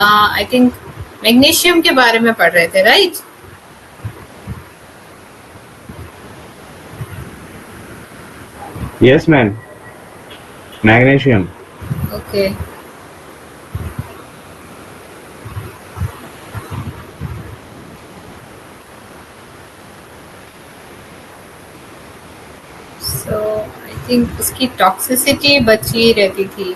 I think magnesium के बारे में पढ़ रहे थे, right? Yes, ma'am. Magnesium. Okay, so I think उसकी टॉक्सिसिटी बची रहती थी.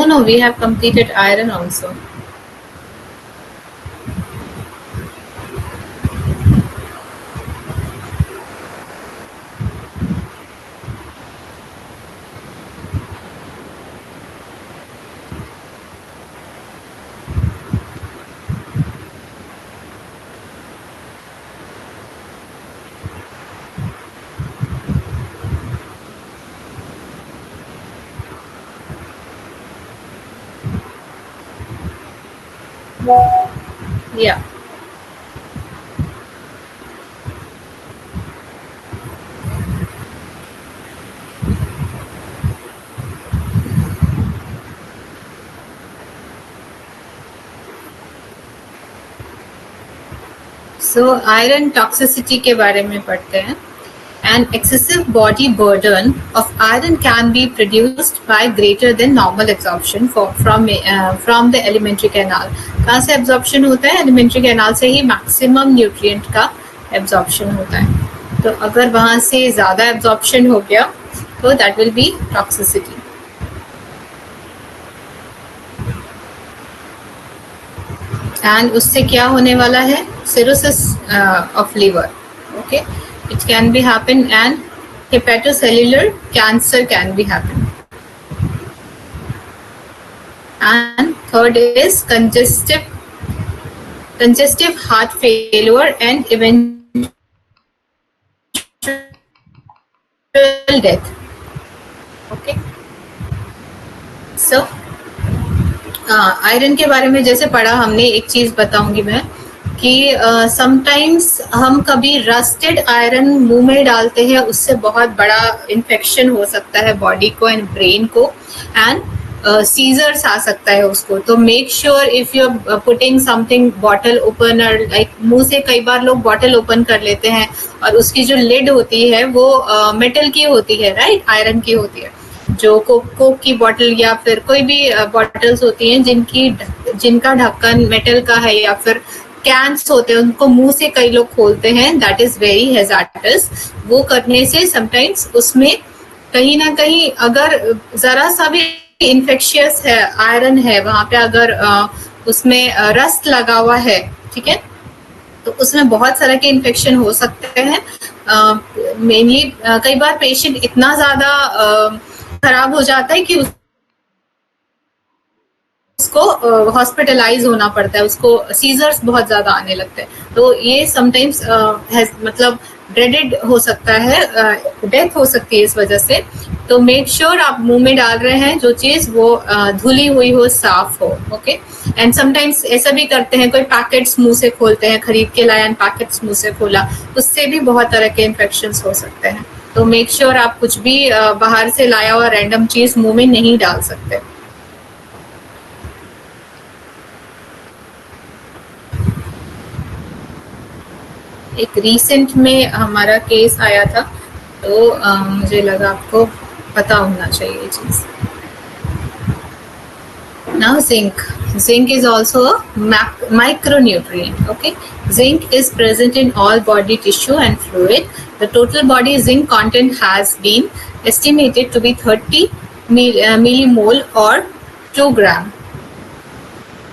No, we have completed iron also. Yeah. So iron toxicity के बारे में पढ़ते हैं. An excessive body burden of iron can be produced by greater than normal absorption from the alimentary canal. कहाँ से absorption होता है? Alimentary canal से ही maximum nutrient का absorption होता है. तो अगर वहाँ से ज़्यादा absorption हो गया तो that will be toxicity. And उससे क्या होने वाला है? Cirrhosis of liver. Okay. It can be happen and hepatocellular cancer can be happen. And third is congestive heart failure and eventual death. Okay. So iron के बारे में जैसे पढ़ा हमने, एक चीज बताऊंगी मैं कि समटाइम्स हम कभी रस्टेड आयरन मुंह में डालते हैं, उससे बहुत बड़ा इन्फेक्शन हो सकता है बॉडी को एंड ब्रेन को, एंड सीजर्स आ सकता है उसको. तो make sure if you are putting something, bottle opener, like मुंह से कई बार लोग बॉटल ओपन कर लेते हैं और उसकी जो लिड होती है वो मेटल की होती है, राइट? आयरन की होती है. जो कोक की बॉटल या फिर कोई भी बॉटल्स होती हैं जिनका ढक्कन मेटल का है, या फिर कैंस होते हैं, उनको मुंह से कई लोग खोलते हैं. That is very hazards. वो करने से समटाइम्स उसमें कहीं ना कहीं अगर जरा सा भी इन्फेक्शियस है, आयरन है वहां पे, अगर उसमें रस्ट लगा हुआ है, ठीक है, तो उसमें बहुत सारे के इन्फेक्शन हो सकते हैं. मेनली कई बार पेशेंट इतना ज्यादा खराब हो जाता है कि उसको हॉस्पिटलाइज होना पड़ता है, उसको सीजर्स बहुत ज्यादा आने लगते हैं. तो ये समटाइम्स मतलब ड्रेडेड हो सकता है, डेथ हो सकती है इस वजह से. तो मेक श्योर आप मुंह में डाल रहे हैं जो चीज वो धुली हुई हो, साफ हो. ओके. एंड समटाइम्स ऐसा भी करते हैं, कोई पैकेट्स मुंह से खोलते हैं, खरीद के लाए एंड पैकेट्स मुंह से खोला, उससे भी बहुत तरह के इन्फेक्शंस हो सकते हैं. तो मेक श्योर आप कुछ भी बाहर से लाया हुआ रैंडम चीज मुंह में नहीं डाल सकते. एक रिसेंट में हमारा केस आया था, तो मुझे लगा आपको पता होना चाहिए ये चीज. Now zinc is also a micronutrient. Okay, zinc is present in all body tissue and fluid. The total body zinc content has been estimated to be 30 millimole or 2 gram.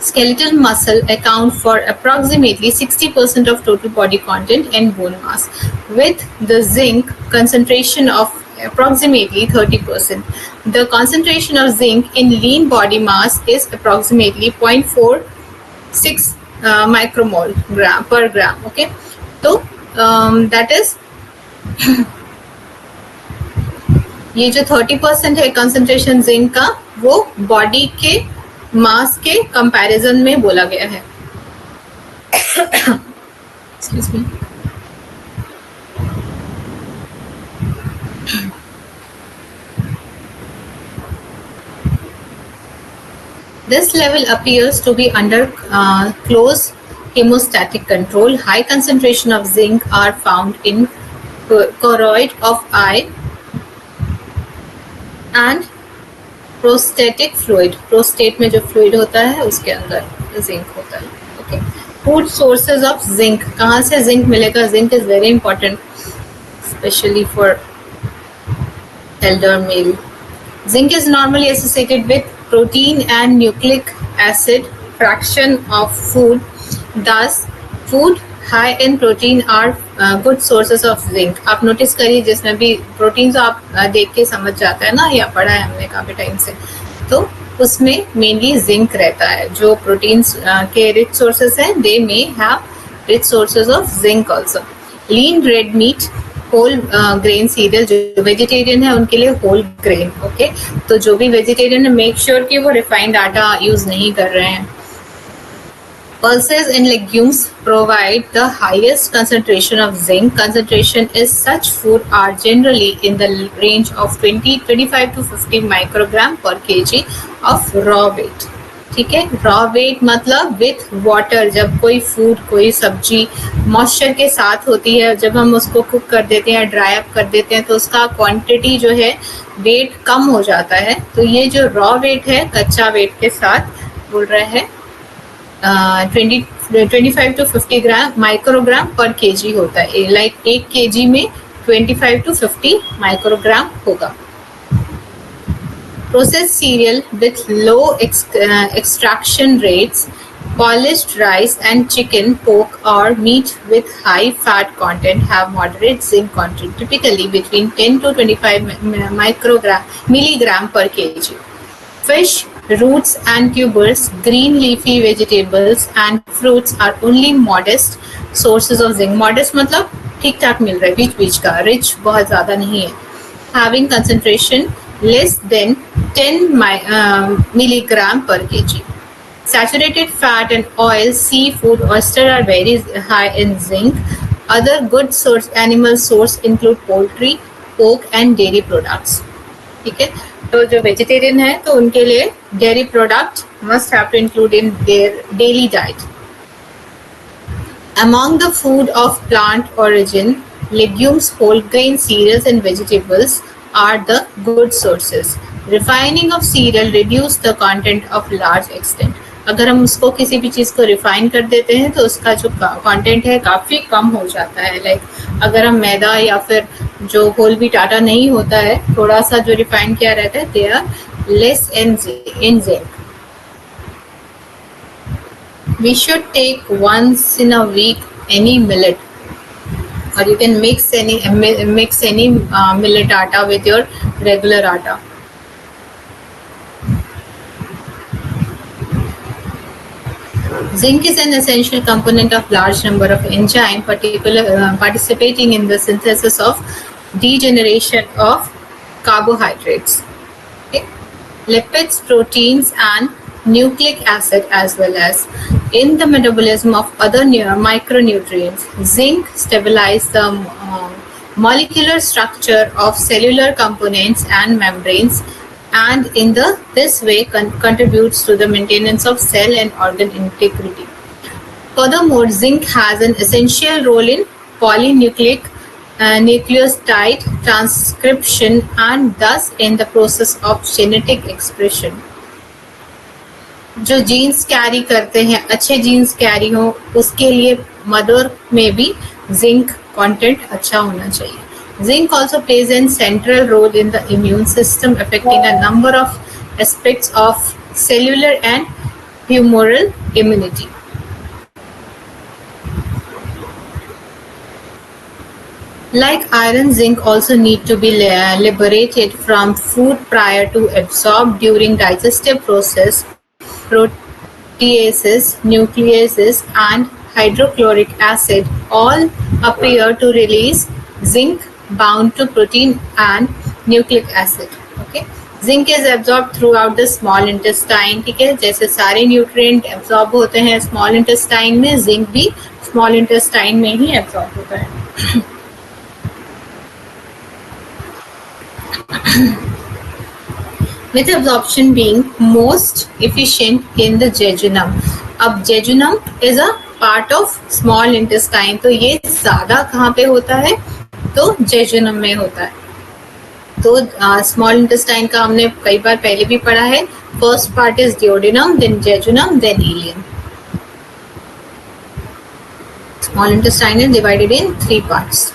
Skeletal muscle account for approximately 60% of total body content and bone mass, with the zinc concentration of approximately 30%. The concentration of zinc in lean body mass is approximately 0.46 micromole per gram. Okay, so that is ये जो 30% है concentration zinc का, वो body के मास के comparison में बोला गया है। Excuse me. This level appears to be under close hemostatic control. High concentration of zinc are found in choroid of eye and prostatic fluid. Prostate में जो fluid होता है उसके अंदर zinc होता है. Okay. Food sources of zinc. कहाँ से zinc मिलेगा? Zinc is very important, especially for elder male. Zinc is normally associated with protein and nucleic acid fraction of food. Thus, food high in protein are good sources of zinc. आप notice करिए जिसमें भी protein तो आप देख के समझ जाता है ना, या पढ़ा है हमने काफी टाइम से, तो उसमें मेनली जिंक रहता है. जो प्रोटीन्स के रिच सोर्सेस हैं, they may have rich sources of zinc also. Lean red meat, whole grain cereal, जो वेजिटेरियन है उनके लिए होल ग्रेन. ओके, तो जो भी वेजिटेरियन है मेक श्योर कि वो रिफाइंड आटा यूज नहीं कर रहे हैं. Pulses and legumes provide the highest concentration of zinc. Concentration is such food are generally in the range of 25 to 50 microgram per kg of raw weight. ठीक है, रॉ वेट मतलब विथ वाटर. जब कोई food, कोई सब्जी moisture के साथ होती है, जब हम उसको कुक कर देते हैं, ड्राई अप कर देते हैं, तो उसका क्वांटिटी जो है वेट कम हो जाता है. तो ये जो रॉ वेट है कच्चा वेट के साथ बोल रहे हैं 25 to 50 ग्राम माइक्रोग्राम पर केजी होता है. लाइक 1 केजी में 25 to 50 माइक्रोग्राम होगा. Processed cereal with low extraction rates, polished rice and chicken, pork or meat with high fat content have moderate zinc content, typically between 10 to 25 milligram per kg. Fish, roots and tubers, green leafy vegetables and fruits are only modest sources of zinc. Modest मतलब ठीक ठाक मिल रहा है, बीच बीच का, rich बहुत ज़्यादा नहीं है. Having concentration less than 10 milligram per kg. Saturated fat and oil, seafood, oyster are very high in zinc. Other good source, animal source include poultry, pork and dairy products. ठीक है, तो जो वेजिटेरियन है तो उनके लिए dairy product must have to include in their daily diet. Among the food of plant origin, legumes, whole grain cereals and vegetables are the good sources. Refining of cereal reduce the content of large extent. अगर हम उसको किसी भी चीज़ को refine कर देते हैं तो उसका जो कंटेंट है काफ़ी कम हो जाता है. लाइक अगर हम मैदा या फिर जो होल व्हीट आटा नहीं होता है, थोड़ा सा जो रिफाइन किया रहता है, they are less in zinc. We should take once in a week any millet, or you can mix any millet atta with your regular atta. Zinc is an essential component of large number of enzymes, participating in the synthesis of degeneration of carbohydrates, okay, lipids, proteins, and nucleic acid, as well as in the metabolism of other micronutrients. Zinc stabilizes the molecular structure of cellular components and membranes, and in this way contributes to the maintenance of cell and organ integrity. Furthermore, zinc has an essential role in polynucleic nucleotide transcription and thus in the process of genetic expression. जो jeans carry करते हैं, अच्छे jeans carry हो, उसके लिए mother में भी zinc content अच्छा होना चाहिए. Zinc also plays a central role in the immune system, affecting a number of aspects of cellular and humoral immunity. Like iron, zinc also need to be liberated from food prior to absorb during digestive process. Proteases, nucleases, and hydrochloric acid all appear to release zinc bound to protein and nucleic acid. Okay, zinc is absorb through out the small intestine, ठीक है, जैसे सारे nutrient absorb होते हैं small intestine में, zinc भी small intestine में ही absorb होता है. With absorption being most efficient in the jejunum. अब jejunum is a part of small intestine, तो ये ज्यादा कहाँ पे होता है, तो jejunum में होता है. तो स्मॉल इंटेस्टाइन का हमने कई बार पहले भी पढ़ा है. First part is duodenum, then jejunum, then ileum. Small intestine is divided in 3 parts.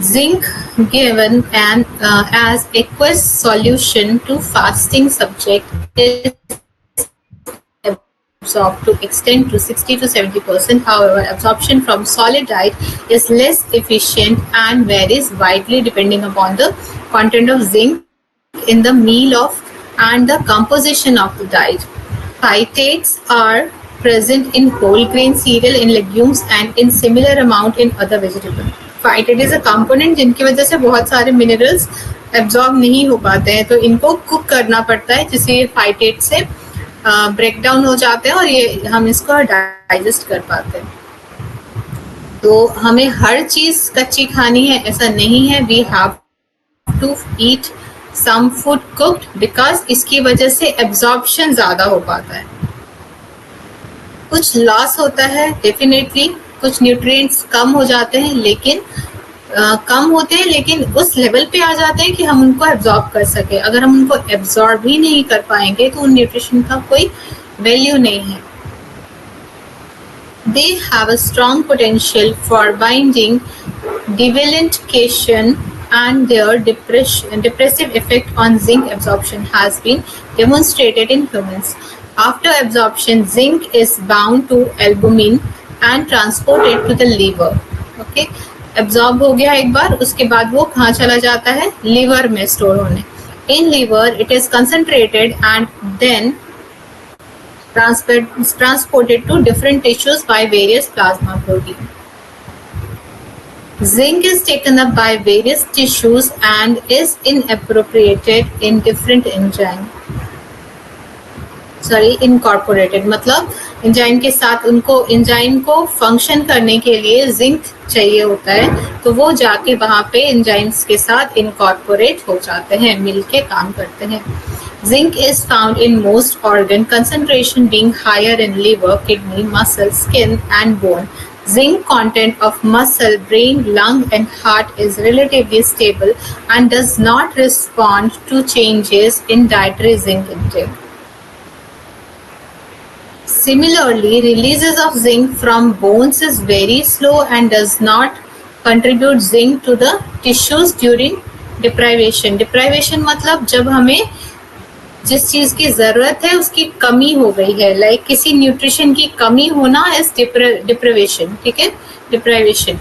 Zinc given as aqueous solution to fasting subject is absorbed to extend to 60 to 70%. However, absorption from solid diet is less efficient and varies widely depending upon the content of zinc in the meal and the composition of the diet. Phytates are present in whole grain cereal, in legumes, and in similar amount in other vegetables. Phytate is a component जिनकी वजह से बहुत सारे minerals absorb नहीं हो पाते हैं, तो इनको कुक करना पड़ता है जिससे ये फाइटेट से ब्रेक डाउन हो जाते हैं और ये हम इसको डाइजेस्ट कर पाते हैं. तो हमें हर चीज कच्ची खानी है ऐसा नहीं है. We have to eat some food cooked because इसकी वजह से एब्जॉर्प्शन ज्यादा हो पाता है. कुछ लॉस होता है डेफिनेटली, कुछ न्यूट्रिएंट्स कम हो जाते हैं, लेकिन कम होते हैं लेकिन उस लेवल पे आ जाते हैं कि हम उनको एब्जॉर्ब कर सके. अगर हम उनको एब्जॉर्ब ही नहीं कर पाएंगे तो उन न्यूट्रिशन का कोई वैल्यू नहीं है. They have a strong potential for binding divalent cation and their depressive effect on zinc absorption has been demonstrated in humans. After absorption, zinc is bound to albumin and transported to the liver. Okay, absorb हो गया एक बार, उसके बाद वो कहाँ चला जाता है, liver में store होने. In liver, it is concentrated and then transported to different tissues by various plasma protein. Zinc is taken up by various tissues and is inappropriated in different incorporated, मतलब एंजाइम के साथ उनको enzyme को function करने के लिए zinc चाहिए होता है, तो वो जाके वहाँ पे एंजाइम्स के साथ इनकॉर्पोरेट हो जाते हैं, मिलके काम करते हैं. Zinc is found in most organ, concentration being higher in liver, kidney, muscle, skin, and bone. Zinc content of muscle, brain, lung, and heart is relatively stable and does not respond to changes in dietary zinc intake. Similarly, releases of zinc from bones is very slow and does not contribute zinc to the tissues during deprivation. Deprivation मतलब जब हमें जिस चीज की जरूरत है उसकी कमी हो गई है, लाइक किसी न्यूट्रिशन की कमी होना इज डिप्राइवेशन. ठीक है, डिप्राइवेशन.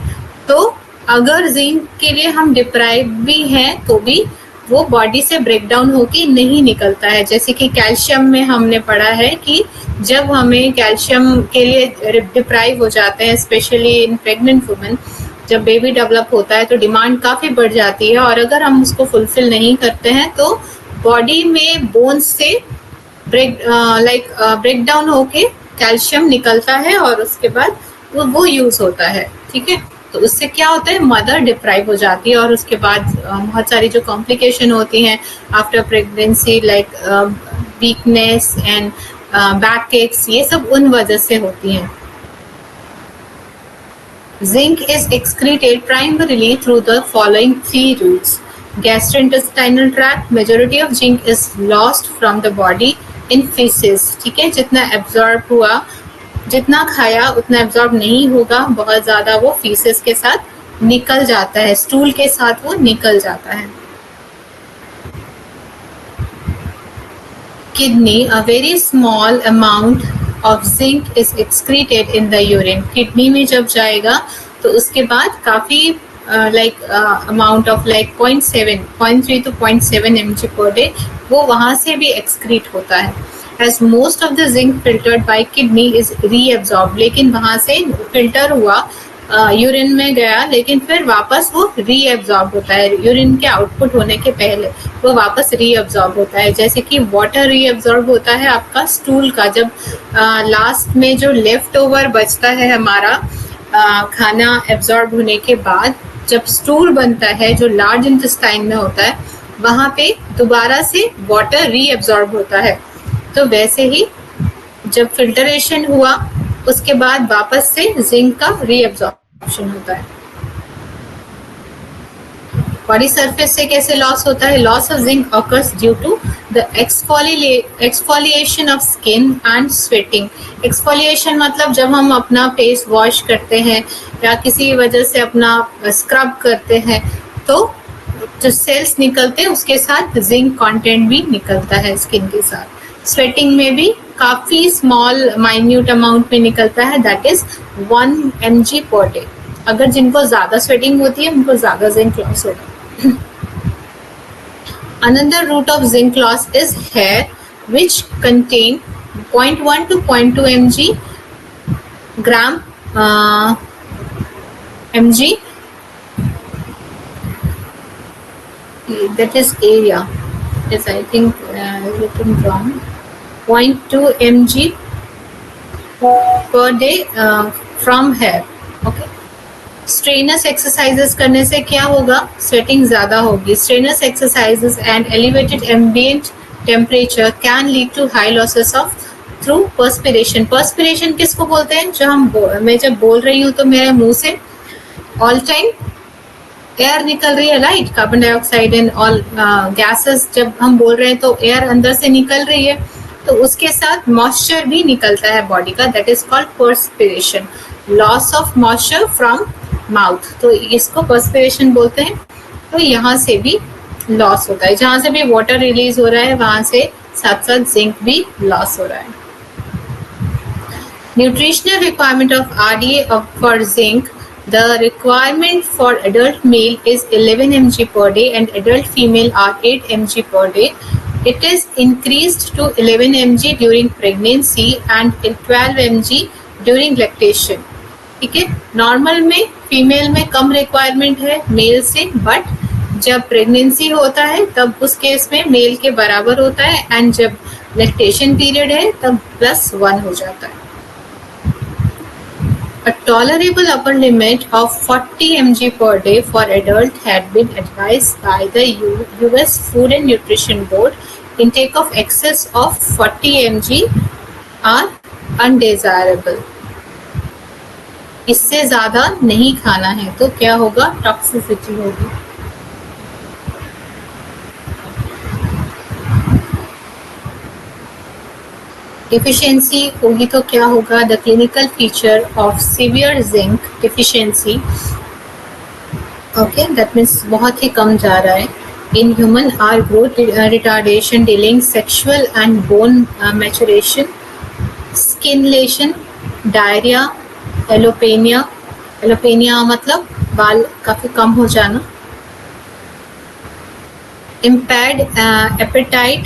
तो अगर जिंक के लिए हम डिप्राइव भी हैं तो भी वो बॉडी से ब्रेक डाउन होके नहीं निकलता है. जैसे कि कैल्शियम में हमने पढ़ा है कि जब हमें कैल्शियम के लिए डिप्राइव हो जाते हैं, स्पेशली इन प्रेग्नेंट वुमेन, जब बेबी डेवलप होता है तो डिमांड काफी बढ़ जाती है, और अगर हम उसको फुलफिल नहीं करते हैं तो बॉडी में बोन्स से ब्रेक डाउन होके कैल्शियम निकलता है और उसके बाद वो यूज होता है. ठीक है, तो उससे क्या होता है, मदर डिप्राइव हो जाती है और उसके बाद बहुत सारी जो कॉम्प्लिकेशन होती हैं after pregnancy, like weakness and back x, ये सब उन वजह से होती हैं. Zinc is excreted primarily through the following 3 routes. Gastrointestinal tract, majority of zinc is lost from the body in feces. ठीक है, जितना एब्जॉर्ब हुआ, जितना खाया उतना एब्जॉर्ब नहीं होगा, बहुत ज्यादा वो फीसेस के साथ निकल जाता है, स्टूल के साथ वो निकल जाता है. Kidney, a very small amount of zinc is excreted in the urine. Kidney में जब जाएगा तो उसके बाद काफी amount of 0.3 to 0.7 mg per day वो वहां से भी एक्सक्रीट होता है. As most of the zinc filtered by kidney is reabsorbed, लेकिन वहां से फिल्टर हुआ यूरिन में गया, लेकिन फिर वापस वो रीअब्जॉर्ब होता है, यूरिन के आउटपुट होने के पहले वो वापस रीअब्जॉर्ब होता है। जैसे कि वाटर रीअब्जॉर्ब होता है आपका स्टूल का, जब लास्ट में जो लेफ्ट ओवर बचता है हमारा खाना एब्जॉर्ब होने के बाद, जब स्टूल बनता है जो लार्ज इंटेस्टाइन में होता है, वहां पे दोबारा से वाटर रीअब्जॉर्ब होता है। तो वैसे ही जब फिल्टरेशन हुआ उसके बाद वापस से जिंक का रीअब्जॉर्प्शन होता है। बॉडी सरफेस से कैसे लॉस होता है? Loss of zinc occurs due to the exfoliation of skin and sweating. Exfoliation मतलब जब हम अपना फेस वॉश करते हैं या किसी वजह से अपना स्क्रब करते हैं, तो जो सेल्स निकलते हैं उसके साथ जिंक कंटेंट भी निकलता है स्किन के साथ। स्वेटिंग में भी काफी स्मॉल माइन्यूट अमाउंट में निकलता है, that is 1 mg per day. अगर जिनको ज्यादा स्वेटिंग होती है उनको ज्यादा जिंक लॉस होगा। Another route of zinc loss is hair, which contain 0.1 to 0.2 mg that is area. Yes, I think written wrong. 0.2 mg per day from hair. Okay. Strenuous exercises करने से क्या होगा? स्वेटिंग ज्यादा होगी। Strenuous exercises and elevated ambient temperature can lead to high losses of through perspiration. Perspiration किसको बोलते हैं? जो मैं जब बोल रही हूँ तो मेरे मुंह से ऑल टाइम एयर निकल रही है, right? Carbon dioxide and all gases जब हम बोल रहे हैं तो एयर अंदर से निकल रही है, तो उसके साथ मॉइस्चर भी निकलता है बॉडी का, that is called perspiration. Loss of moisture from mouth, तो इसको पर्सपिरेशन बोलते हैं। तो यहाँ से भी लॉस होता है, जहाँ से भी वाटर रिलीज हो रहा है वहां से साथ साथ जिंक भी लॉस हो रहा है। Nutritional requirement of RDA for zinc, the requirement for adult male is 11 mg per day and adult female are 8 mg per day. It is increased to 11 mg during pregnancy and 12 mg during lactation. ठीक है, normal में female में कम requirement है mail से, but जब pregnancy होता है तब उस केस में मेल के बराबर होता है, एंड जब लैक्टेशन पीरियड है तब +1 हो जाता है। A tolerable upper limit of 40 mg per day for adult had been advised by the US Food and Nutrition Board. Intake of excess of 40 mg are undesirable. इससे ज्यादा नहीं खाना है, तो क्या होगा? टॉक्सिसिटी होगी। डिफिशियंसी होगी तो क्या होगा? The clinical feature of severe zinc deficiency, okay, that means बहुत ही कम जा रहा है, in human are growth retardation, delaying sexual and bone maturation, skin lesion, diarrhoea, alopecia. Alopecia मतलब बाल काफी कम हो जाना, इम्पेयर्ड एपेटाइट,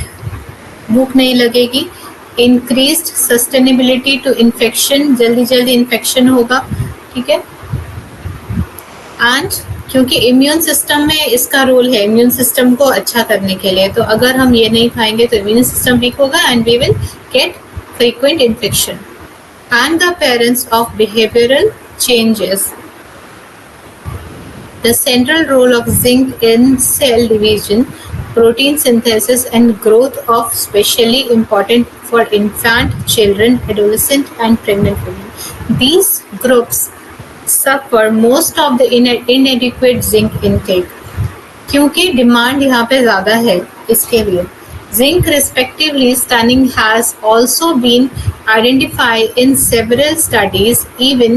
भूख नहीं लगेगी, इंक्रीज्ड सस्टेनेबिलिटी टू इन्फेक्शन, जल्दी जल्दी इन्फेक्शन होगा, ठीक है। एंड क्योंकि इम्यून सिस्टम में इसका रोल है, इम्यून सिस्टम को अच्छा करने के लिए, तो अगर हम ये नहीं खाएंगे तो इम्यून सिस्टम वीक होगा and we will get frequent infection. And the appearance of behavioral changes. The central role of zinc in cell division, protein synthesis and growth of especially important for infant, children, adolescent and pregnant women. These groups suffer most of the inadequate zinc intake. क्योंकि demand यहाँ पे ज़्यादा है इसके लिए। Zinc respectively stunning has also been identified in several studies. Even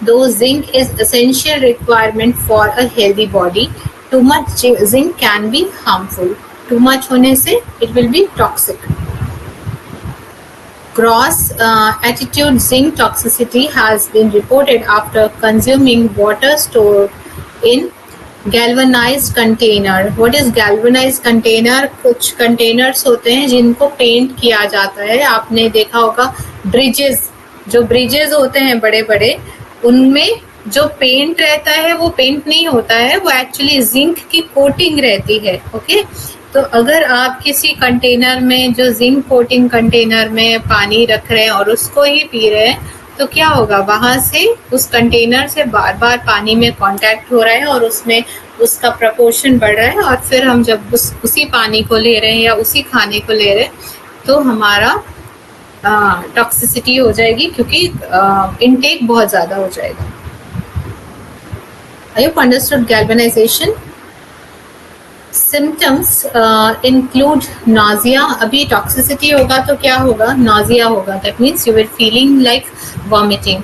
though zinc is essential requirement for a healthy body, too much zinc can be harmful. Too much होने से it will be toxic. Gross attitude zinc toxicity has been reported after consuming water stored in galvanised container. What is galvanised container? कुछ containers होते हैं जिनको paint किया जाता है, आपने देखा होगा ब्रिजेस, जो ब्रिजेस होते हैं बड़े बड़े, उनमें जो पेंट रहता है वो पेंट नहीं होता है, वो एक्चुअली जिंक की कोटिंग रहती है। ओके, तो अगर आप किसी कंटेनर में, जो जिंक कोटिंग कंटेनर में पानी रख रहे हैं और उसको ही पी रहे हैं, तो क्या होगा, वहां से उस कंटेनर से बार बार पानी में कांटेक्ट हो रहा है और उसमें उसका प्रपोर्शन बढ़ रहा है, और फिर हम जब उसी पानी को ले रहे हैं या उसी खाने को ले रहे हैं, तो हमारा टॉक्सिसिटी हो जाएगी, क्योंकि इनटेक बहुत ज़्यादा हो जाएगा। I hope understood galvanization. Symptoms include nausea. अभी टॉक्सिसिटी होगा तो क्या होगा, नाजिया होगा, that means you will feeling like vomiting,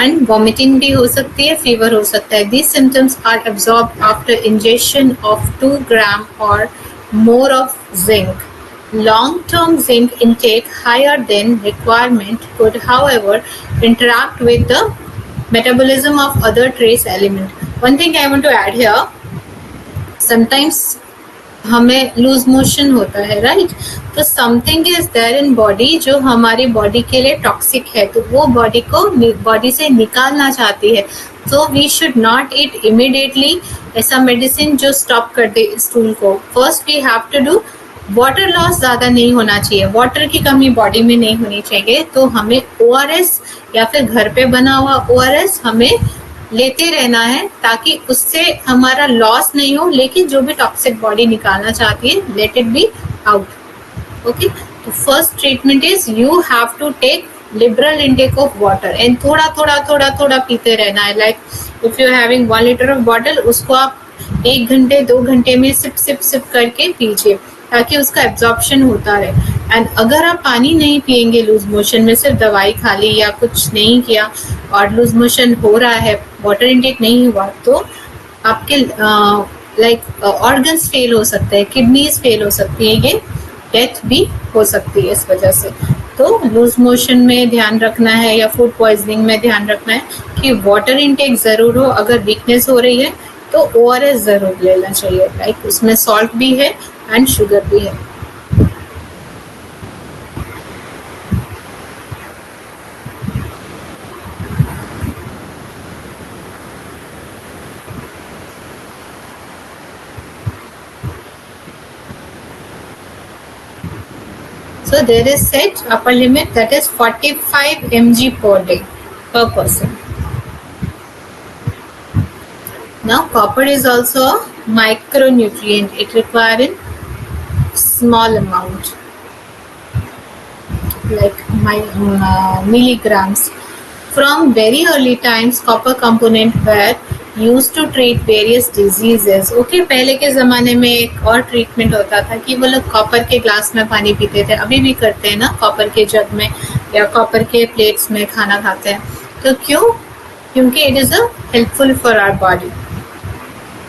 and vomiting भी हो सकती है, फीवर हो सकता है। These symptoms are absorbed after injection of 2 gram और more of zinc. Long-term zinc intake higher than requirement could, however, interact with the metabolism of other trace element. One thing I want to add here, sometimes हमें loose motion होता है, right? तो something is there in body जो हमारी body के लिए toxic है, तो वो बॉडी से निकालना चाहती है, तो we should not eat immediately ऐसा मेडिसिन जो स्टॉप कर दे स्टूल को। First we have to do, water loss ज़्यादा नहीं होना चाहिए, वाटर की कमी बॉडी में नहीं होनी चाहिए, तो हमें ORS या फिर घर पे बना हुआ ORS हमें लेते रहना है, ताकि उससे हमारा लॉस नहीं हो, लेकिन जो भी टॉक्सिक बॉडी निकालना चाहती है, let it be out. Okay, तो first treatment is you have to take liberal intake of water, and थोड़ा थोड़ा थोड़ा थोड़ा पीते रहना है। Like if you having 1 litre of bottle, उसको आप 1 घंटे 2 घंटे में सिप सिप सिप करके पीजिए, ताकि उसका एब्जॉर्प्शन होता रहे। एंड अगर आप पानी नहीं पिएंगे लूज मोशन में, सिर्फ दवाई खा ली या कुछ नहीं किया और लूज मोशन हो रहा है, वाटर इनटेक नहीं हुआ, तो आपके लाइक ऑर्गन्स फेल हो सकते हैं, किडनीज फेल हो सकती है, ये डेथ भी हो सकती है इस वजह से। तो लूज मोशन में ध्यान रखना है या फूड पॉइजनिंग में ध्यान रखना है कि वाटर इनटेक ज़रूर हो। अगर वीकनेस हो रही है तो ORS ज़रूर लेना चाहिए, लाइक उसमें सॉल्ट भी है एंड शुगर भी है। So there is set upper limit, that is 45 mg per day per person. Now copper is also a micronutrient. It requires in small amount, like milligrams. From very early times, copper component were used to treat various diseases. Okay, पहले के ज़माने में एक और treatment होता था कि वो लोग कॉपर के ग्लास में पानी पीते थे, अभी भी करते हैं ना, कॉपर के जग में या कॉपर के प्लेट्स में खाना खाते हैं। तो क्यों? क्योंकि it is helpful for our body.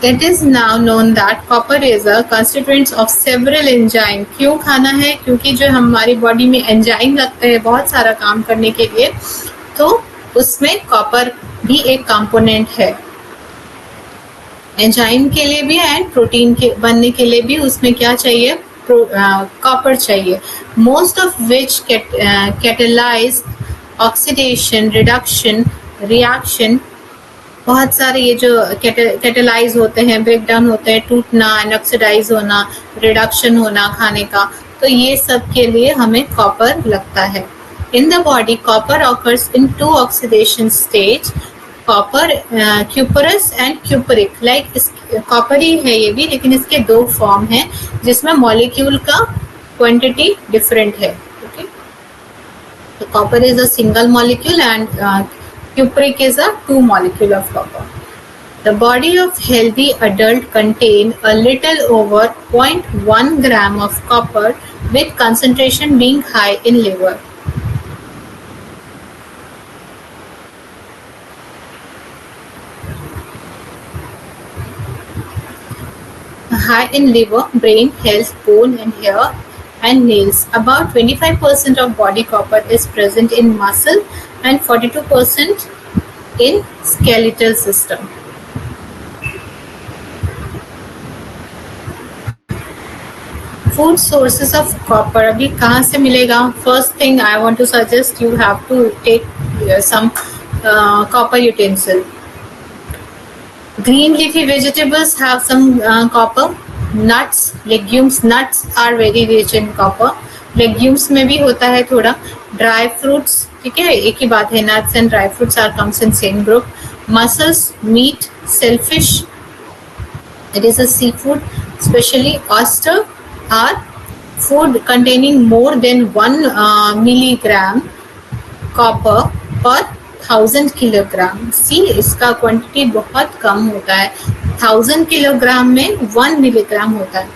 It is now known that copper is a constituent of several enzymes. क्यों खाना है? क्योंकि जो हमारी बॉडी में एंजाइम लगते हैं बहुत सारा काम करने के लिए, तो उसमें कॉपर भी एक कंपोनेंट है। एंजाइम के लिए भी एंड प्रोटीन के बनने के लिए भी उसमें क्या चाहिए, कॉपर चाहिए। Most of which catalyse oxidation, reduction, reaction, बहुत सारे ये जो कैटेलाइज होते हैं, ब्रेक डाउन होते हैं, टूटना, ऑक्सीडाइज होना, रिडक्शन होना खाने का, तो ये सब के लिए हमें कॉपर लगता है। In the body copper occurs in 2 oxidation stage, copper cuprous and cupric. Like copper ही है ये भी, लेकिन इसके 2 फॉर्म हैं जिसमें मॉलिक्यूल का क्वांटिटी डिफरेंट है। ओके, तो copper is a single molecule and cupric is a 2 molecule of copper. The body of healthy adult contain a little over 0.1 gram of copper, with concentration being high in liver. High in liver, brain, health, bone and hair and nails. About 25% of body copper is present in muscle and 42% in skeletal system. Food sources of copper. अभी कहाँ से मिलेगा? First thing I want to suggest, you have to take some copper utensil. Green leafy vegetables have some copper. Nuts, legumes, nuts are very rich in copper. Legumes में भी होता है थोड़ा. Dry fruits, ठीक है, एक ही बात है. Nuts and dry fruits are comes in same group. Mussels, meat, shellfish, it is a seafood, especially oyster are food containing more than 1 milligram copper per 1000 kilogram. See इसका क्वांटिटी बहुत कम होता है. 1000 kilogram में 1 मिलीग्राम होता है.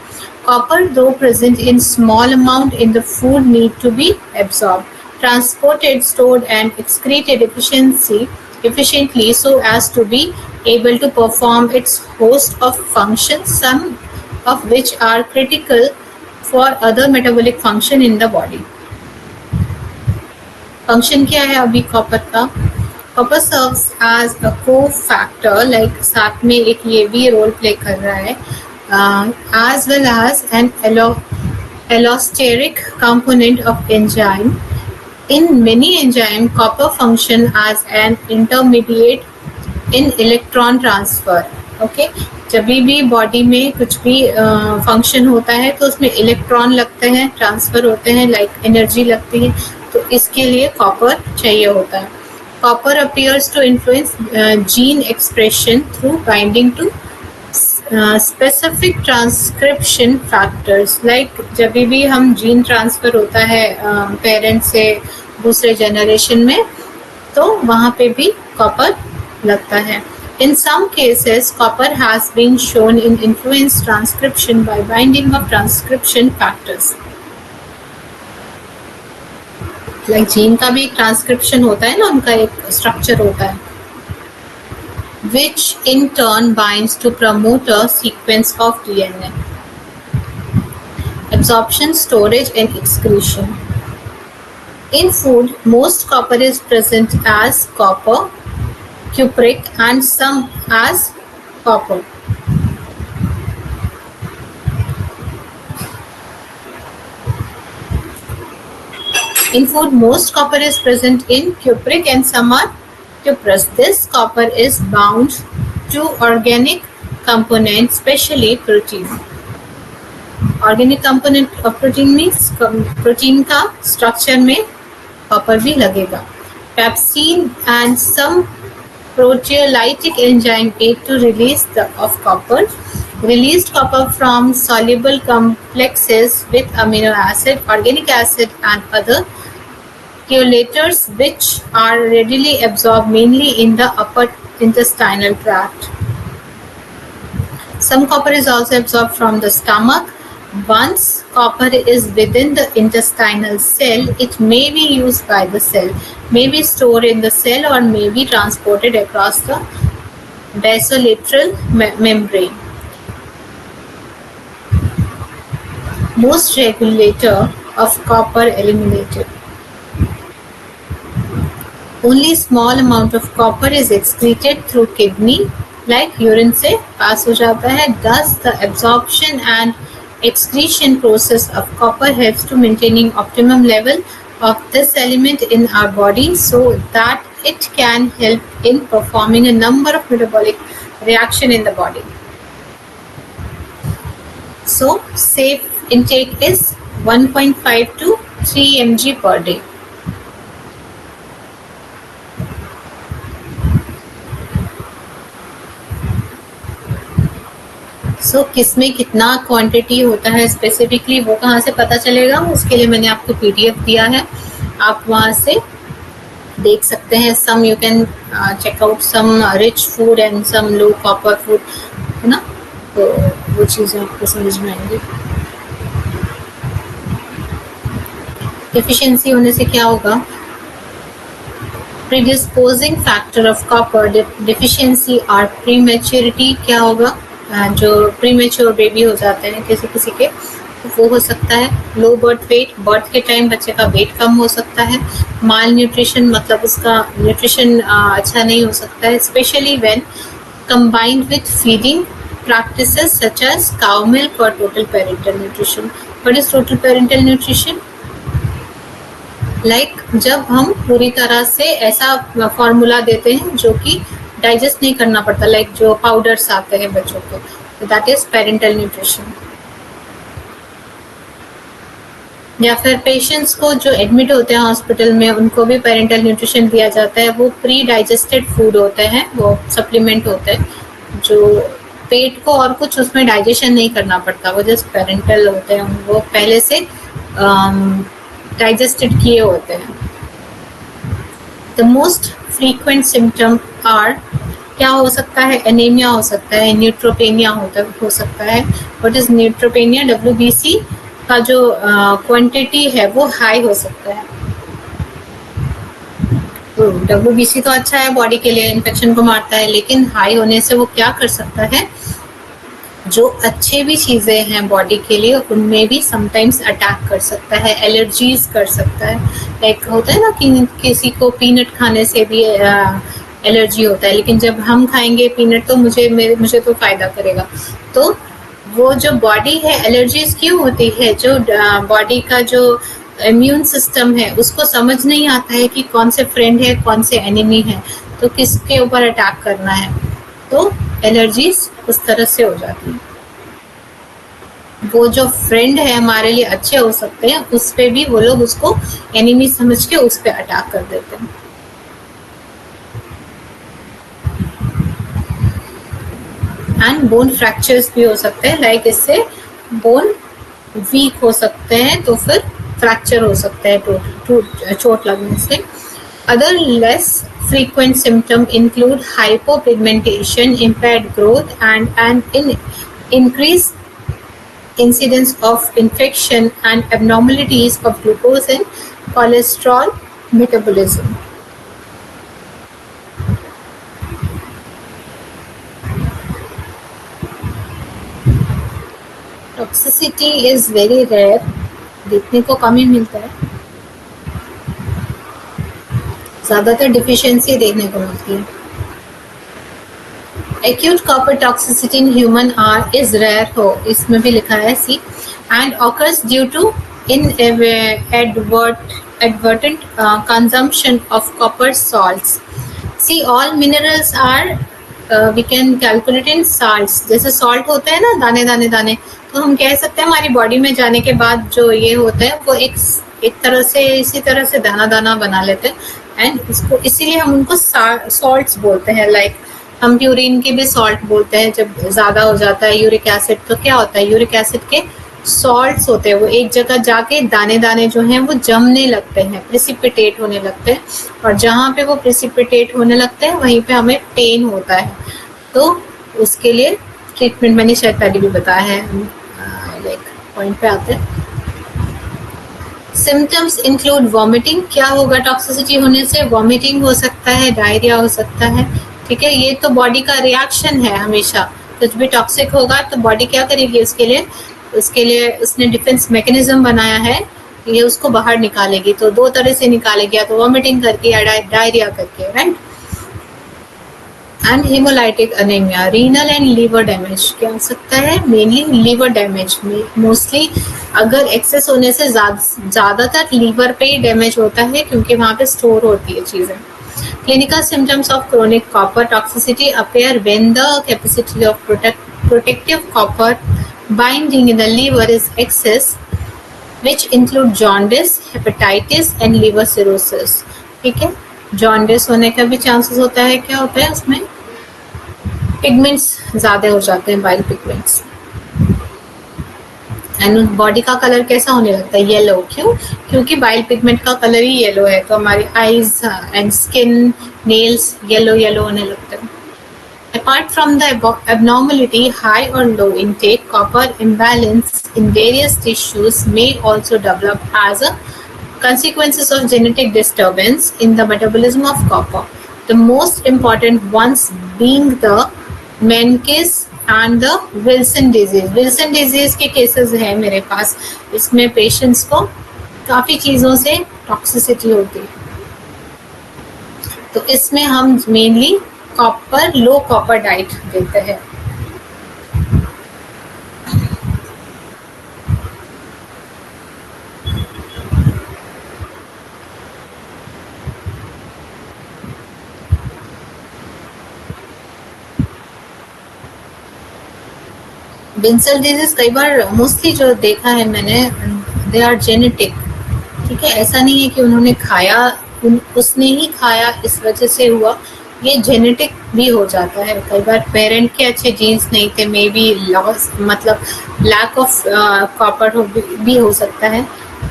Copper though present in small amount in the food need to be absorb, transported, stored and excreted efficiently so as to be able to perform its host of functions, some of which are critical for other metabolic function in the body. Function क्या है अभी copper का? Copper serves as a cofactor, like साथ में एक ये भी role play कर रहा है, as well as an allosteric component of enzyme. In many enzymes, copper function as an intermediate in electron transfer. Okay, जब भी बॉडी में कुछ भी फंक्शन होता है तो उसमें इलेक्ट्रॉन लगते हैं, ट्रांसफर होते हैं, लाइक एनर्जी लगती है, तो इसके लिए कॉपर चाहिए होता है. Copper appears to influence gene expression through binding to specific transcription factors. Like जब भी हम जीन ट्रांसफर होता है पेरेंट्स से दूसरे जनरेशन में, तो वहाँ पे भी कॉपर लगता है. In some cases, copper has been shown in influence transcription by binding of transcription factors. Like gene का भी एक ट्रांसक्रिप्शन होता है ना, उनका एक स्ट्रक्चर होता है, which in turn binds to promoter sequence of DNA. Absorption, storage and excretion. In food, most copper is present as copper, cupric and some as copper. In food, most copper is present in cupric and some are cuprous. This copper is bound to organic components, especially protein. Organic component of protein means protein का structure में copper भी लगेगा. Pepsin and some proteolytic enzyme aid to release of copper. Released copper from soluble complexes with amino acid, organic acid and other chelators which are readily absorbed mainly in the upper intestinal tract. Some copper is also absorbed from the stomach. Once copper is within the intestinal cell, it may be used by the cell, may be stored in the cell or may be transported across the basolateral membrane. Most regulator of copper eliminated. Only small amount of copper is excreted through kidney, like urine से पास हो जाता है. Thus, the absorption and excretion process of copper helps to maintaining optimum level of this element in our body so that it can help in performing a number of metabolic reaction in the body. So, safe intake is 1.5 to 3 mg per day. सो किसमें कितना quantity होता है specifically वो कहाँ से पता चलेगा, उसके लिए मैंने आपको पीडीएफ दिया है, आप वहाँ से देख सकते हैं. Some you can check out some rich food and some low copper food, है ना, तो वो चीज़ें आपको समझ में आएंगी. डेफिशिएंसी होने से क्या होगा? प्रीडिस्पोजिंग फैक्टर ऑफ कॉपर डेफिशिएंसी और प्रीमेच्योरिटी. क्या होगा? जो प्रीमेच्योर बेबी हो जाते हैं किसी किसी के, तो वो हो सकता है. लो बर्थ वेट, बर्थ के टाइम बच्चे का वेट कम हो सकता है. माल न्यूट्रिशन, मतलब उसका न्यूट्रिशन अच्छा नहीं हो सकता है, specially when combined with feeding practices such as cow milk और total parenteral nutrition. What is total parenteral nutrition? Like जब हम पूरी तरह से ऐसा फॉर्मूला देते हैं जो कि डाइजेस्ट नहीं करना पड़ता, लाइक जो पाउडर्स आते हैं बच्चों को, तो दैट इज पेरेंटल न्यूट्रिशन। या फिर पेशेंट्स को जो एडमिट होते हैं हॉस्पिटल में, उनको भी पेरेंटल न्यूट्रिशन दिया जाता है। वो प्री डाइजेस्टेड फूड होते हैं, वो सप्लीमेंट होते हैं जो पेट को और कुछ उसमें डाइजेशन नहीं करना पड़ता, वो जस्ट पेरेंटल होते हैं, वो पहले से डाइजेस्टेड किए होते हैं। The most frequent symptom are, क्या हो सकता है? एनीमिया हो सकता है, न्यूट्रोपेनिया हो सकता है। What is neutropenia? WBC का जो क्वांटिटी है वो हाई हो सकता है। तो WBC तो अच्छा है बॉडी के लिए, इन्फेक्शन को मारता है, लेकिन हाई होने से वो क्या कर सकता है, जो अच्छे भी चीजें हैं बॉडी के लिए उनमें भी समटाइम्स अटैक कर सकता है, एलर्जीज कर सकता है। लाइक होता है ना कि किसी को पीनट खाने से भी एलर्जी होता है, लेकिन जब हम खाएंगे पीनट तो मुझे तो फायदा करेगा। तो वो जो बॉडी है, एलर्जीज क्यों होती है? जो बॉडी का जो इम्यून सिस्टम है उसको समझ नहीं आता है कि कौन से फ्रेंड है, कौन से एनिमी है, तो किसके ऊपर अटैक करना है, तो एलर्जीज उस तरह से हो जाती है। वो जो फ्रेंड है हमारे लिए अच्छे हो सकते हैं, उस पे भी वो लोग उसको एनिमी समझ के उस पे अटैक कर देते हैं। एंड बोन फ्रैक्चर्स भी हो सकते हैं, लाइक इससे बोन वीक हो सकते हैं, तो फिर फ्रैक्चर हो सकता है चोट लगने से। Other less frequent symptoms include hypopigmentation, impaired growth, and an increased incidence of infection and abnormalities of glucose and cholesterol metabolism. Toxicity is very rare, देखने को कम ही मिलता है, ज्यादातर डिफिशियंसी देखने को मिलती है। Acute copper toxicity in human are is rare हो, इसमें भी लिखा है see, and occurs due to inadvertent consumption of copper salts. See, all minerals are we can calculate in salts. जैसे salt होता है ना, दाने दाने दाने, तो हम कह सकते हैं हमारी बॉडी में जाने के बाद जो ये होता है वो एक तरह से इसी तरह से दाना दाना बना लेते हैं, एंड इसको इसीलिए हम उनको सॉल्ट्स बोलते हैं। लाइक हम यूरिन के भी सॉल्ट बोलते हैं जब ज्यादा हो जाता है यूरिक एसिड, तो क्या होता है, यूरिक एसिड के सॉल्ट्स होते हैं, वो एक जगह जाके दाने दाने जो हैं वो जमने लगते हैं, प्रेसिपिटेट होने लगते हैं, और जहाँ पे वो प्रेसिपिटेट होने लगते हैं वहीं पे हमें पेन होता है। तो उसके लिए ट्रीटमेंट मैंने शायद पहले भी बताया है, लाइक पॉइंट पे आते हैं। सिम्टम्स इंक्लूड वॉमिटिंग, क्या होगा टॉक्सिसिटी होने से? वॉमिटिंग हो सकता है, डायरिया हो सकता है, ठीक है। ये तो बॉडी का रिएक्शन है, हमेशा कुछ भी टॉक्सिक होगा तो बॉडी क्या करेगी उसके लिए उसने डिफेंस मैकेनिज्म बनाया है, ये उसको बाहर निकालेगी। तो दो तरह से निकालेगी, या तो वॉमिटिंग करके या डायरिया करके, right. And haemolytic anaemia, renal and liver damage, क्या हो सकता है? मेनली लीवर डैमेज में, मोस्टली अगर एक्सेस होने से ज्यादातर लीवर पे ही डैमेज होता है, क्योंकि वहाँ पे स्टोर होती है चीजें। Clinical symptoms of chronic copper toxicity appear when the capacity of protective copper binding in the liver is excess, which include jaundice, hepatitis and liver cirrhosis. ठीक है, jaundice होने का भी chances होता है। क्या होता है उसमें? पिगमेंट्स ज्यादा हो जाते हैं, बाइल पिगमेंट्स, एंड बॉडी का कलर कैसा होने लगता है? येलो। क्यों? क्योंकि बाइल पिगमेंट का कलर ही येलो है, तो हमारी eyes and skin, nails yellow yellow होने लगते हैं। Apart from the abnormality, high or low intake copper imbalance in various tissues may also develop as a consequences of genetic disturbance in the metabolism of copper. The most important ones being the Menkes and the Wilson disease. Wilson disease के cases हैं मेरे पास, इसमें patients को काफ़ी चीज़ों से toxicity होती है। तो इसमें हम मेनली लो कॉपर डाइट देते हैं। विंसल डिजीज कई बार मोस्टली जो देखा है मैंने, दे आर जेनेटिक, ठीक है। ऐसा नहीं है कि उन्होंने खाया, उसने ही खाया इस वजह से हुआ, ये जेनेटिक भी हो जाता है। कई बार पेरेंट के अच्छे जीन्स नहीं थे, मे बी लॉस मतलब लैक ऑफ कॉपर भी हो सकता है,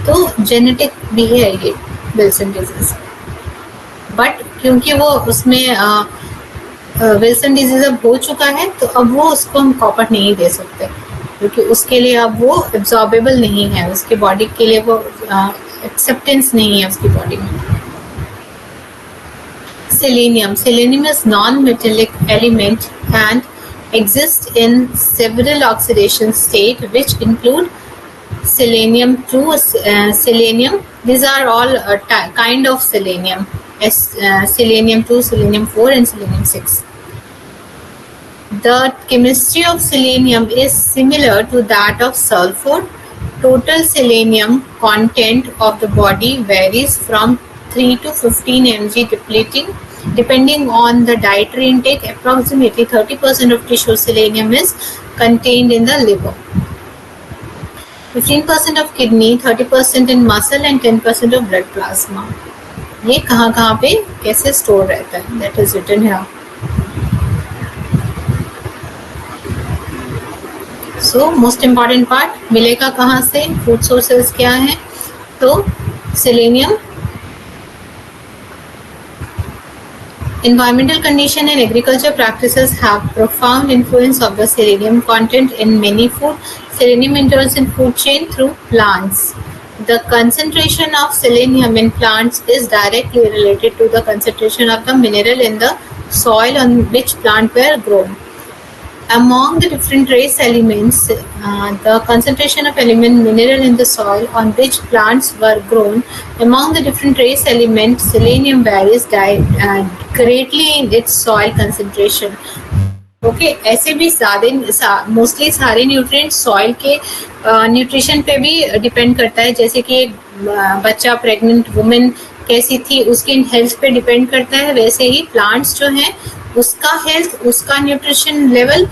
तो जेनेटिक भी है ये विल्सन डिजीज। बट क्योंकि वो उसमें विल्सन डिजीज अब हो चुका है, तो अब वो उसको हम कॉपर नहीं दे सकते, क्योंकि उसके लिए अब वो एब्जॉर्बेबल नहीं है, उसके बॉडी के लिए वो एक्सेप्टेंस नहीं है उसकी बॉडी में। Selenium. Selenium is non-metallic element and exists in several oxidation state, which include selenium 2, selenium. These are all kind of selenium. Selenium 2, selenium 4, and selenium 6. The chemistry of selenium is similar to that of sulfur. Total selenium content of the body varies from 3 to 15 mg depending on the dietary intake. Approximately 30% of tissue selenium is contained in the liver, 15% of kidney, 30% in muscle and 10% of blood plasma. ये कहाँ पे कैसे store रहता है, that is written here. So most important part, मिलेगा कहाँ से, food sources क्या हैं, तो selenium. Environmental condition and agriculture practices have profound influence of the selenium content in many food. Selenium enters in food chain through plants. The concentration of selenium in plants is directly related to the concentration of the mineral in the soil on which plants were grown. Among the different trace elements, the concentration of mineral in the soil on which plants were grown, among the different trace elements, selenium varies greatly in its soil concentration. Okay, ऐसे भी mostly सारे nutrients soil के nutrition पे भी depend करता है। जैसे कि एक बच्चा, प्रेग्नेंट वुमेन कैसी थी, उसकी हेल्थ पे डिपेंड करता है, वैसे ही प्लांट्स जो हैं उसका हेल्थ, उसका न्यूट्रिशन लेवल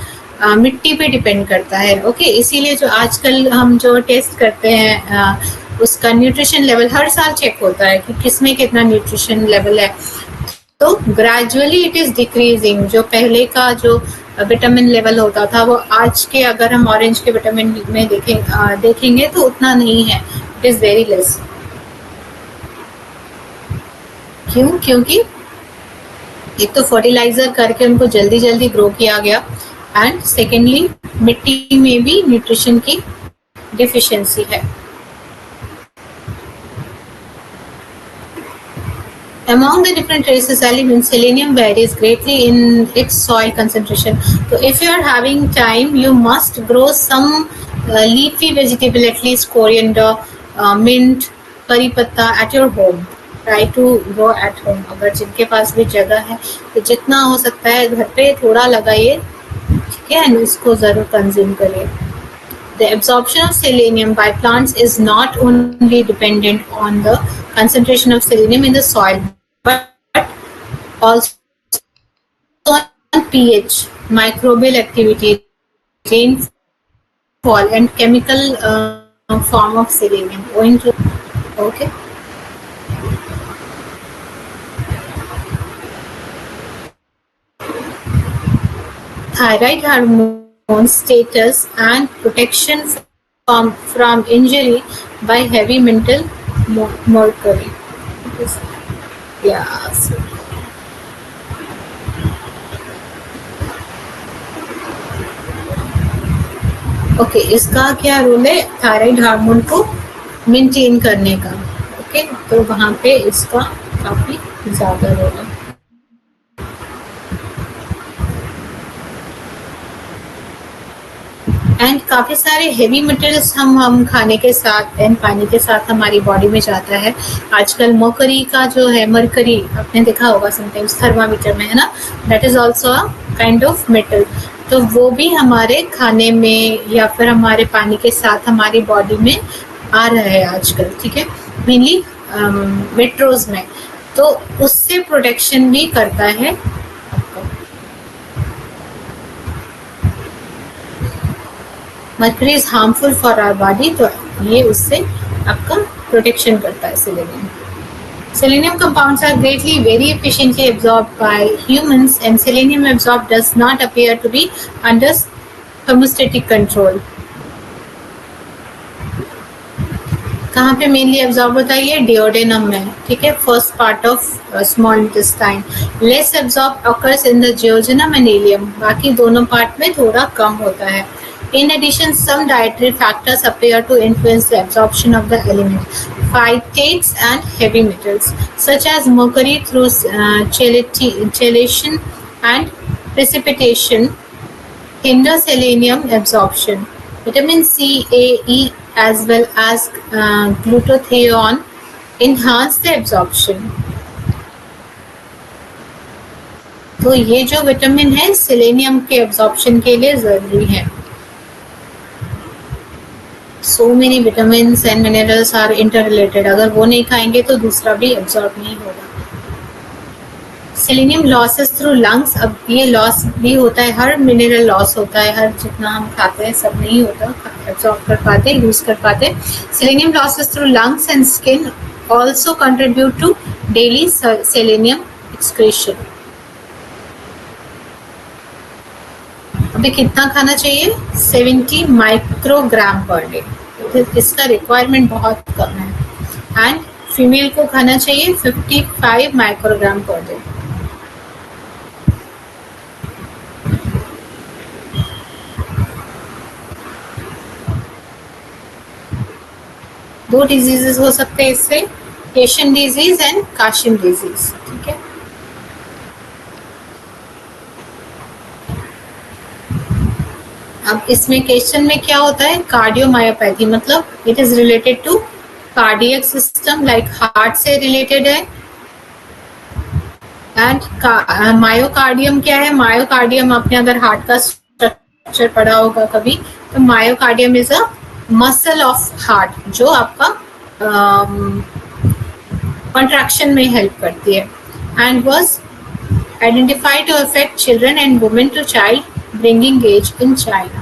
मिट्टी पे डिपेंड करता है। ओके, इसीलिए जो आजकल हम जो टेस्ट करते हैं उसका न्यूट्रिशन लेवल हर साल चेक होता है कि किसमें कितना न्यूट्रिशन लेवल है। तो ग्रेजुअली इट इज डिक्रीजिंग। जो पहले का जो विटामिन लेवल होता था वो आज के, अगर हम ऑरेंज के विटामिन में देखेंगे तो उतना नहीं है, इट इज वेरी लेस। क्यों? क्योंकि एक तो फर्टिलाइजर करके उनको जल्दी जल्दी ग्रो किया गया, एंड सेकेंडली मिट्टी में भी न्यूट्रिशन की डिफिशियंसी है। Among the different traces elements, selenium varies greatly in its soil concentration. So if you are having time, you must grow some leafy vegetable, at least coriander, mint, curry patta at your home. Try to grow at home. अगर जिनके पास भी जगह है तो जितना हो सकता है घर पे थोड़ा लगाइए, ठीक है, उसको जरूर कंज्यूम करिए। The absorption of selenium by plants is not only dependent on the concentration of selenium in the soil, but also on pH, microbial activity, rainfall, and chemical form of selenium. Owing to okay. Thyroid hormone status and protection from injury by heavy metal mercury. Yes. Okay, इसका क्या role है thyroid hormone को maintain करने का? Okay, तो वहाँ पे इसका काफी ज्यादा रोल है। एंड काफी सारे हेवी मटेरियल्स हम खाने के साथ एंड पानी के साथ हमारी बॉडी में जाता है। आजकल मरकरी का जो है, मरकरी आपने देखा होगा समटाइम्स थर्मामीटर में, है ना, that is also a kind of metal. तो वो भी हमारे खाने में या फिर हमारे पानी के साथ हमारी बॉडी में आ रहा है आजकल, ठीक है, मेनली मेट्रोज में, तो उससे प्रोटेक्शन भी करता है। Mercury is harmful for our body, तो ये उससे आपका प्रोटेक्शन करता है selenium. Selenium compounds are greatly, very efficiently absorbed by humans, and selenium absorbed does not appear to be under thermostatic control. कहाँ पे मेनली एब्जॉर्ब होता है ये? डिओडेनम में, ठीक है, first part of small intestine. Less absorb occurs in the jejunum and ileum, बाकी दोनों पार्ट में थोड़ा कम होता है. In addition, some dietary factors appear to influence the absorption of the element. Phytates and heavy metals, such as mercury through chelation and precipitation, hinder selenium absorption. Vitamin C, A, E, as well as glutathione enhance the absorption. तो ये जो vitamin है selenium के absorption के लिए जरूरी है. So many vitamins and minerals are interrelated. अगर वो नहीं खाएंगे तो दूसरा भी एब्जॉर्ब नहीं होगा. सेलेनियम लॉसेस थ्रू लंग्स, अब ये लॉस भी होता है, हर मिनरल लॉस होता है, हर जितना हम खाते हैं सब नहीं होता, एब्जॉर्ब कर पाते, यूज कर पाते. Selenium losses through lungs and skin also contribute to daily selenium excretion. अभी कितना खाना चाहिए? 70 माइक्रोग्राम पर डे. इसका रिक्वायरमेंट बहुत कम है. एंड फीमेल को खाना चाहिए 55 माइक्रोग्राम पर डे. दो डिजीजेस हो सकते हैं इससे, केशन डिजीज एंड काशिन डिजीज, ठीक है. अब इसमें क्वेश्चन में क्या होता है? कार्डियोमायोपैथी, मतलब it is related to cardiac system, like heart से रिलेटेड है. एंड मायोकार्डियम क्या है? मायोकार्डियम आपने अगर हार्ट का स्ट्रक्चर पढ़ा होगा कभी, तो myocardium is a muscle of heart जो आपका कंट्रैक्शन में हेल्प करती है. And was identified to affect children and women to child bringing age in China.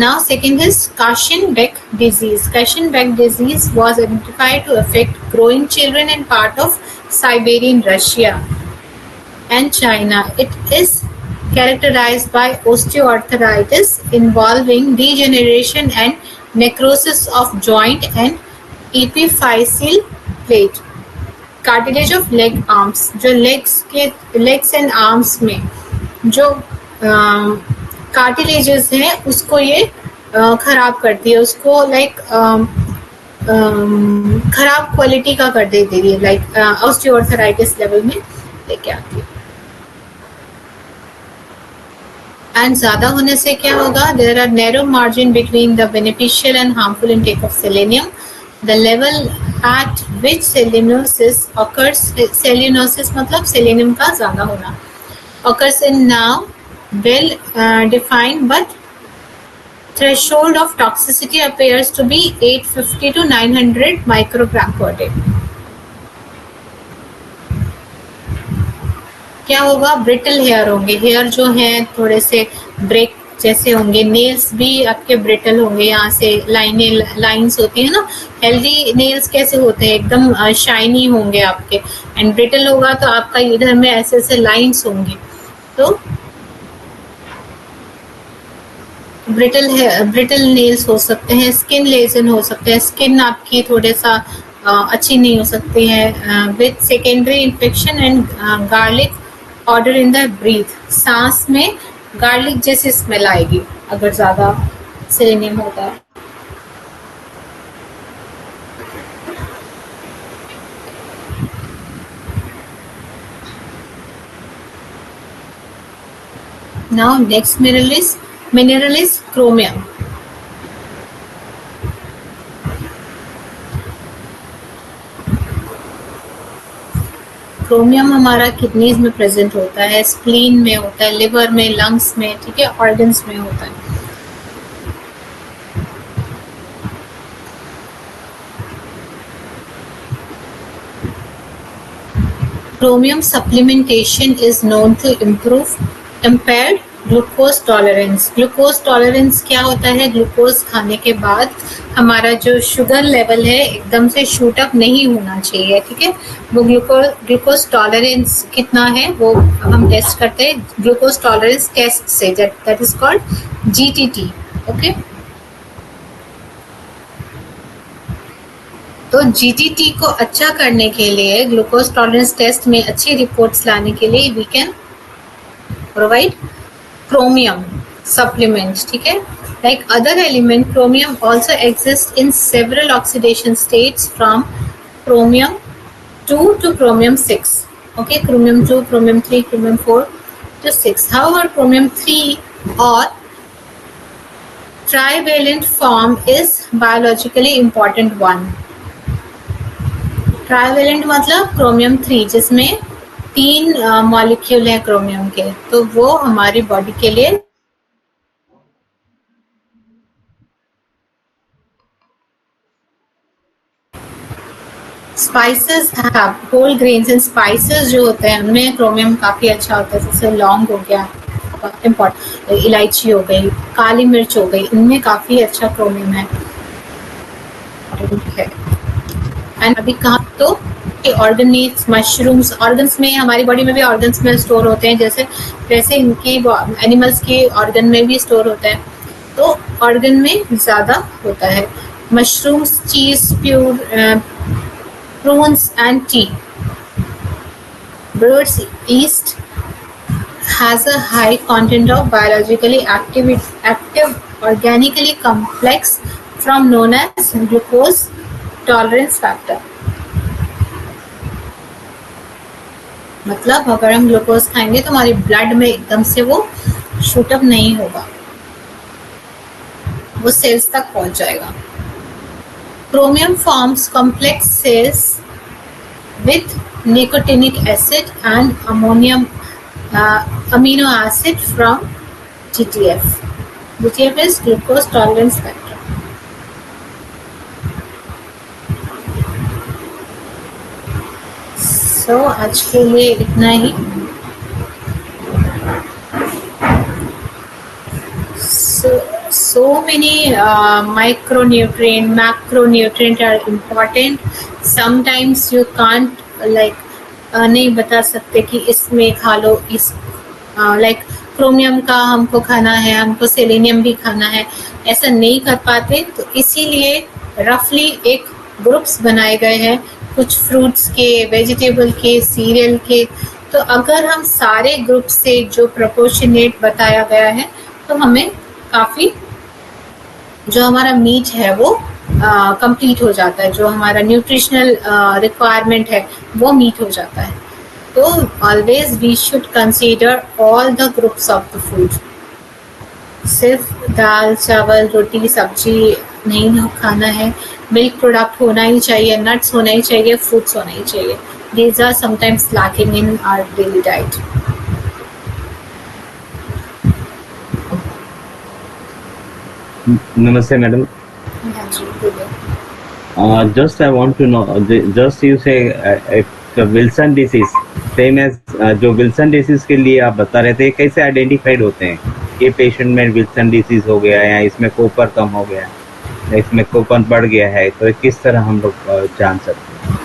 Now second is Cushin-Beck disease. Cushin-Beck disease was identified to affect growing children in part of Siberian Russia and China. It is characterized by osteoarthritis involving degeneration and necrosis of joint and epiphyseal plate. Cartilage of leg arms, जो legs and arms में जो cartilages हैं उसको ये खराब करती है, उसको लाइक खराब क्वालिटी का कर देती है, लाइक ऑस्टियोआर्थराइटिस लेवल में लेके आती है. एंड ज्यादा होने से क्या होगा? There are narrow margin between the beneficial and harmful intake of selenium. The level at which selenosis occurs, selenosis मतलब सेलेनियम का ज्यादा होना, occurs in now well defined, but threshold of toxicity appears to be 850 to 900 microgram per day. क्या होगा? Brittle hair होंगे, hair जो है थोड़े से ब्रेक जैसे होंगे, नेल्स भी आपके ब्रिटल होंगे, यहाँ से लाइंस होती है ना. हेल्दी नेल्स कैसे होते हैं? एकदम शाइनी होंगे आपके. एंड ब्रिटल होगा तो आपका इधर में ऐसे ऐसे लाइंस होंगी. तो ब्रिटल नेल्स हो सकते हैं. स्किन लेजन हो सकते हैं, स्किन आपकी थोड़े सा अच्छी नहीं हो सकती है. With secondary infection and garlic odour in the breath, सांस में गार्लिक जैसी स्मेल आएगी अगर ज्यादा सेलेनियम होता है. Now next mineral is chromium. Chromium हमारा किडनीज में प्रेजेंट होता है, स्प्लीन में होता है, लिवर में, लंग्स में, ठीक है, ऑर्गन्स में होता है. Chromium supplementation is known to improve impaired glucose tolerance. Glucose tolerance क्या होता है? ग्लूकोज खाने के बाद हमारा जो शुगर लेवल है एकदम से शूट अप नहीं होना चाहिए, ठीक है. वो ग्लूकोज टॉलरेंस कितना है वो हम टेस्ट करते हैं ग्लूकोज टॉलरेंस टेस्ट से, that is called GTT. Okay, तो GTT को अच्छा करने के लिए, ग्लूकोज टॉलरेंस टेस्ट में अच्छी रिपोर्ट्स लाने के लिए we can provide chromium supplement, ठीक है. Like other element, chromium also exists in several oxidation states from chromium 2 to chromium 6. Okay, chromium 2, chromium 3, chromium 4 to 6. However, chromium 3 or trivalent form is biologically important one. Trivalent मतलब chromium 3 जिसमें 3 molecule है chromium के, तो वो हमारी body के लिए spices, whole grains and spices जो होते हैं उनमें क्रोमियम काफी अच्छा होता है. जैसे लौंग हो गया, इम्पोर्टेंट, इलायची हो गई, काली मिर्च हो गई, इनमें काफी अच्छा क्रोमियम है. एंड अभी कहाँ तो ऑर्गेनिक्स, मशरूम्स, ऑर्गन्स में, हमारी बॉडी में भी ऑर्गन्स में स्टोर होते हैं, जैसे वैसे इनकी एनिमल्स के ऑर्गन में भी स्टोर होता है, तो ऑर्गन में ज़्यादा होता है. मशरूम्स, चीज, prunes and T. Bird's yeast has a high content of biologically active organically complex from known as glucose tolerance factor. मतलब अगर हम ग्लूकोज खाएंगे तो हमारी ब्लड में एकदम से वो शूटअप नहीं होगा, वो सेल्स तक पहुंच जाएगा. Chromium forms complex sales with nicotinic acid and amino acid from GTF. GTF is glucose tolerance factor. तो आज के लिए इतना ही. So many micronutrient, macronutrient are important. Sometimes you can't नहीं बता सकते कि इसमें खा लो, इस like क्रोमियम का हमको खाना है, हमको सेलेनियम भी खाना है, ऐसा नहीं कर पाते. तो इसीलिए रफली एक ग्रुप्स बनाए गए हैं, कुछ फ्रूट्स के, वेजिटेबल के, सीरियल के. तो अगर हम सारे ग्रुप से जो प्रोपोर्शनेट बताया गया है तो हमें काफ़ी जो हमारा मीट है वो कंप्लीट हो जाता है, जो हमारा न्यूट्रिशनल रिक्वायरमेंट है वो मीट हो जाता है. तो always we should consider all the groups of the food. सिर्फ दाल, चावल, रोटी, सब्जी नहीं खाना है. मिल्क प्रोडक्ट होना ही चाहिए, नट्स होना ही चाहिए, फ्रूट्स होना ही चाहिए. These are sometimes lacking in our daily diet. Namaste, madam. Just I want to know, just you say Wilson disease, same as जो Wilson disease के लिए आप बता रहे थे, कैसे आइडेंटिफाइड होते हैं? ये पेशेंट में Wilson disease हो गया या इसमें कॉपर कम हो गया, इसमें कूपन बढ़ गया है, तो किस तरह हम लोग जान सकते हैं?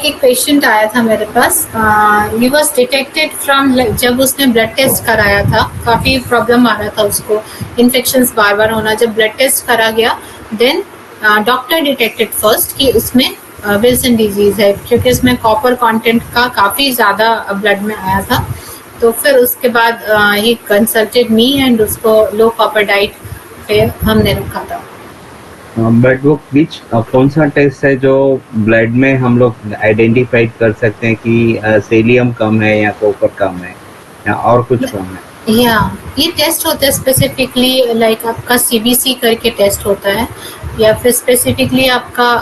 एक पेशेंट आया था मेरे पास, ही वाज डिटेक्टेड फ्रॉम, जब उसने ब्लड टेस्ट कराया था काफ़ी प्रॉब्लम आ रहा था उसको, इन्फेक्शंस बार बार होना. जब ब्लड टेस्ट करा गया देन डॉक्टर डिटेक्टेड फर्स्ट कि उसमें विल्सन डिजीज़ है, क्योंकि उसमें कॉपर कंटेंट का काफ़ी ज़्यादा ब्लड में आया था. तो फिर उसके बाद ही कंसल्टेड मी एंड उसको लो कॉपर डाइट पे हमने रखा था. बट वो कौन सा टेस्ट है जो ब्लड में हम लोग आइडेंटिफाइड कर सकते हैं कि सेलियम कम है या कॉपर कम है या और कुछ कम है? ये टेस्ट होता है स्पेसिफिकली, आपका CBC करके टेस्ट होता है, या फिर स्पेसिफिकली आपका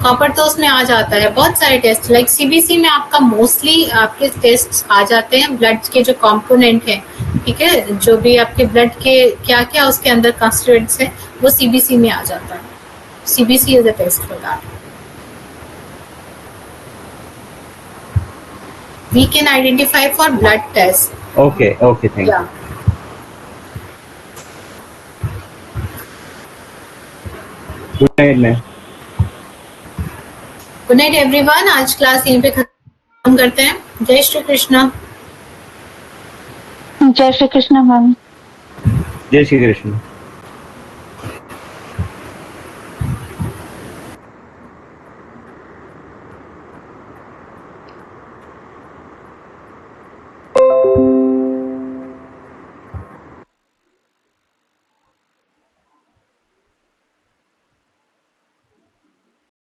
कॉपर तो उसमें आ जाता है. बहुत सारे टेस्ट CBC में आपका मोस्टली आपके टेस्ट आ जाते हैं ब्लड के जो कंपोनेंट हैं, ठीक है, जो भी आपके ब्लड के क्या क्या उसके अंदर कंस्टिट्यूएंट्स है वो CBC में आ जाता है. CBC is a test for that. we can identify for blood test. Okay, okay, thank Yeah. you. Good night, ma'am. Good night everyone, आज क्लास यहीं पे खत्म करते हैं. जय श्री कृष्णा. जय श्री कृष्ण मैम. जय श्री कृष्ण.